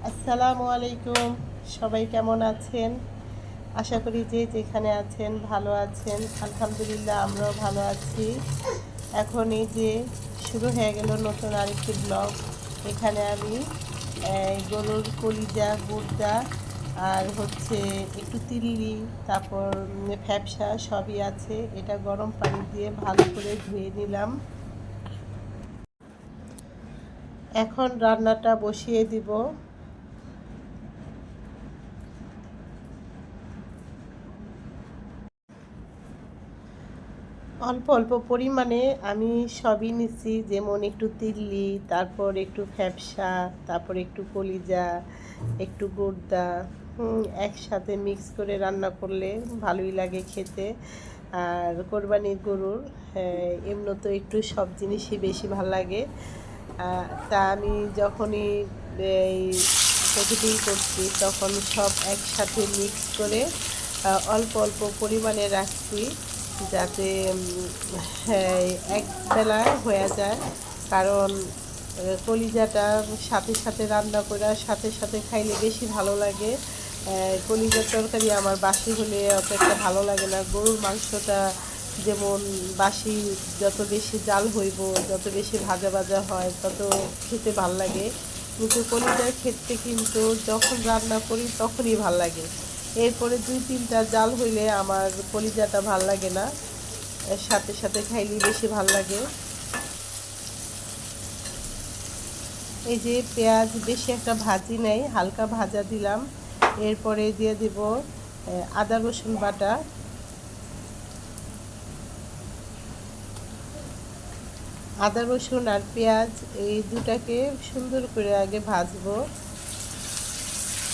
আসসালামু আলাইকুম। সবাই কেমন আছেন? আশা করি যে যেখানে আছেন ভালো আছেন। আলহামদুলিল্লাহ আমরাও ভালো আছি। এখন এই যে শুরু হয়ে গেল নতুন আরেকটি ব্লগ। এখানে আমি গরুর কলিজা, গুর্দা আর হচ্ছে একটু তিল্লি, তারপর ফ্যাপসা সবই আছে। এটা গরম পানি দিয়ে ভালো করে ধুয়ে নিলাম। এখন রান্নাটা বসিয়ে দিব। অল্প অল্প পরিমাণে আমি সবই নিচ্ছি, যেমন একটু তিল্লি, তারপর একটু ফ্যাপসা, তারপর একটু কলিজা, একটু গুর্দা। একসাথে মিক্স করে রান্না করলে ভালোই লাগে খেতে। আর কোরবানির গরুর এমনি তো একটু সব জিনিসই বেশি ভালো লাগে। তা আমি যখনই এই প্রতিদিন করছি তখন সব একসাথে মিক্স করে অল্প অল্প পরিমাণে রাখছি, যাতে হ্যাঁ এক বেলায় হয়ে যায়। কারণ কলিজাটা সাথে সাথে রান্না করে সাথে সাথে খাইলে বেশি ভালো লাগে। কলিজার তরকারি আমার বাসি হলে অত একটা ভালো লাগে না। গরুর মাংসটা যেমন বাসি, যত বেশি জাল হইব, যত বেশি ভাজা ভাজা হয় তত খেতে ভাল লাগে। কিন্তু কলিজার ক্ষেত্রে কিন্তু যখন রান্না করি তখনই ভাল লাগে। এরপরে 2-3টা জাল হইলে আমার কলিজাটা ভাল লাগে না, এর সাথে সাথে খাইলেই বেশি ভাল লাগে। এই যে পেঁয়াজ বেশি একটা ভাজি নেই, হালকা ভাজা দিলাম। এরপরে দিয়ে দিব আদা রসুন বাটা। আদা রসুন আর পেঁয়াজ এই দুটাকে সুন্দর করে আগে ভাজবো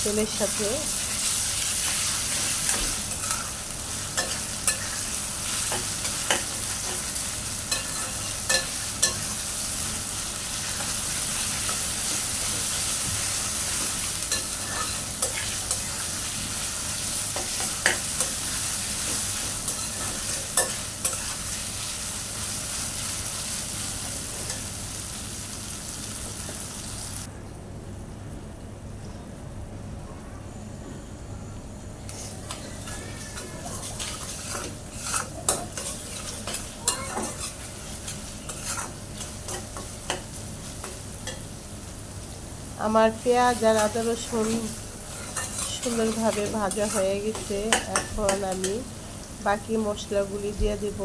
তেলের সাথে। আমার পেঁয়াজ আর আদা রসুন সুন্দরভাবে ভাজা হয়ে গেছে। এখন আমি বাকি মশলাগুলি দিয়ে দেব।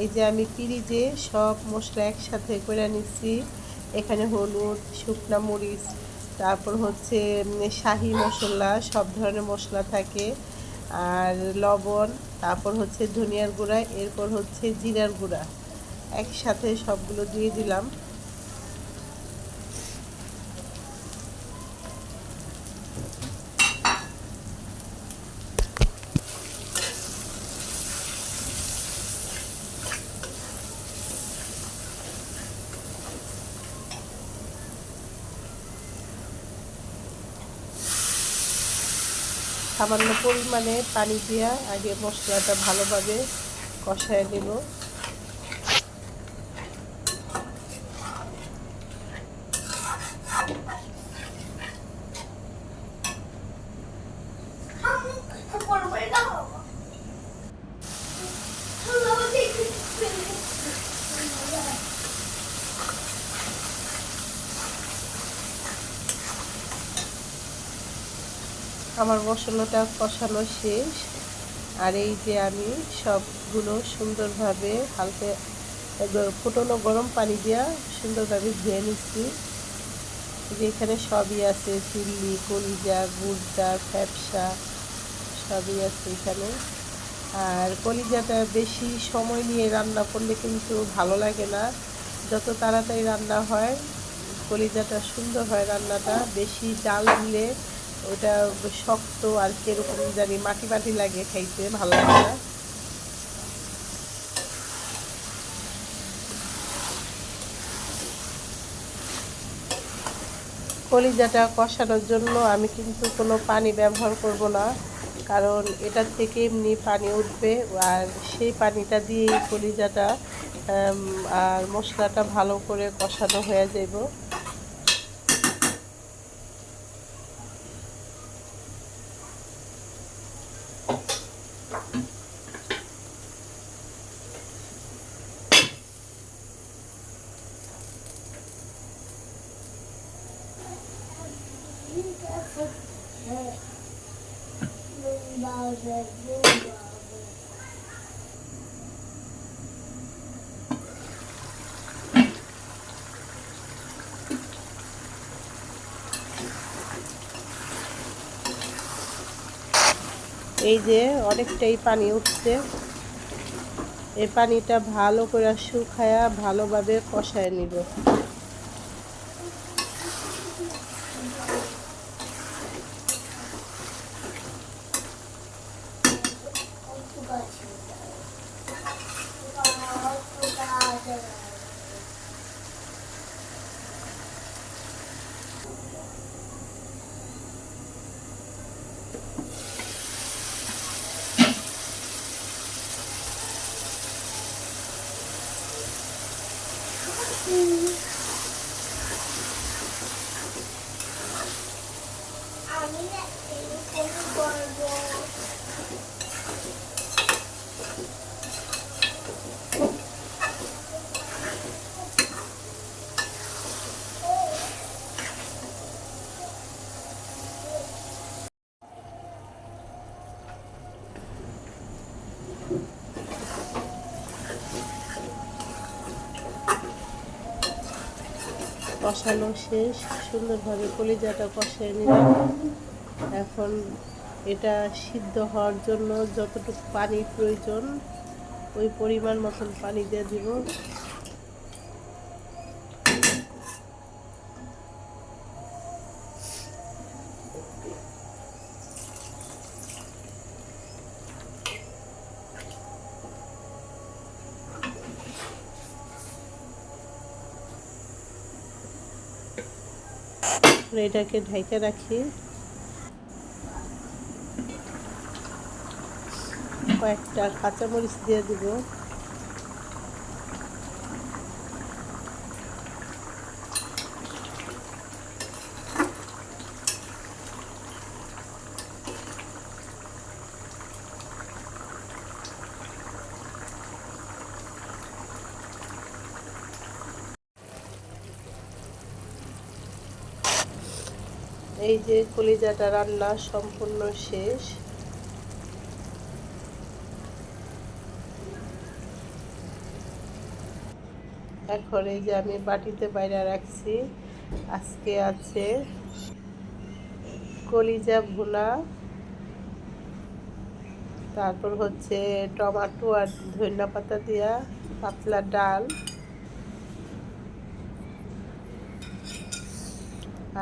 এই যে আমি ফ্রিজে সব মশলা একসাথে করে নিচ্ছি। এখানে হলুদ, শুকনা মরিচ, তারপর হচ্ছে শাহি মশলা, সব ধরনের মশলা থাকে, আর লবণ, তারপর হচ্ছে ধনিয়ার গুঁড়া, এরপর হচ্ছে জিরার গুঁড়া, একসাথে সবগুলো দিয়ে দিলাম। সামান্য পরিমাণে পানি দিয়ে আগে মশলাটা ভালোভাবে কষায় নেব। আমার মশলাটা কষানো শেষ। আর এই যে আমি সবগুলো সুন্দরভাবে হালকা ফুটানো গরম পানি দিয়ে সুন্দরভাবে ধুয়ে নিচ্ছি। যে এখানে সবই আছে, চিল্লি, কলিজা, গুর্দা, ফ্যাপসা সবই আছে এখানে। আর কলিজাটা বেশি সময় নিয়ে রান্না করলে কিন্তু ভালো লাগে না। যত তাড়াতাড়ি রান্না হয় কলিজাটা সুন্দর হয়। রান্নাটা বেশি জাল দিলে ওটা শক্ত আর কিরকম জানি মাটি মাটি লাগে, খাইতে ভালো লাগে না। কলিজাটা কষানোর জন্য আমি কিন্তু কোনো পানি ব্যবহার করব না, কারণ এটার থেকে এমনি পানি উঠবে, আর সেই পানিটা দিয়েই কলিজাটা আর মশলাটা ভালো করে কষানো হয়ে যাইব। এই যে অনেকটাই পানি উঠছে, এই পানিটা ভালো করে শুকায়া ভালোভাবে কষায় নিব। কষানো শেষ, সুন্দরভাবে কলিজাটা কষিয়ে নিলাম। এখন এটা সিদ্ধ হওয়ার জন্য যতটুকু পানি প্রয়োজন ওই পরিমাণ মতন পানি দিয়ে দিব। এটাকে ঢেকে রাখি। কয়েকটা কাঁচামরিচ দিয়ে দিব। এই যে কলিজাটা রান্না সম্পূর্ণ শেষ। এখন এই যে আমি বাটিতে বাইরে রাখছি। আজকে আছে কলিজা ভুনা, তারপর হচ্ছে টমেটো আর ধনিয়া পাতা দিয়া পাতলা ডাল,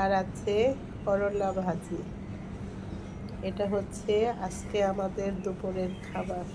আর আছে করলা ভাজি। এটা হচ্ছে আজকে আমাদের দুপুরের খাবার।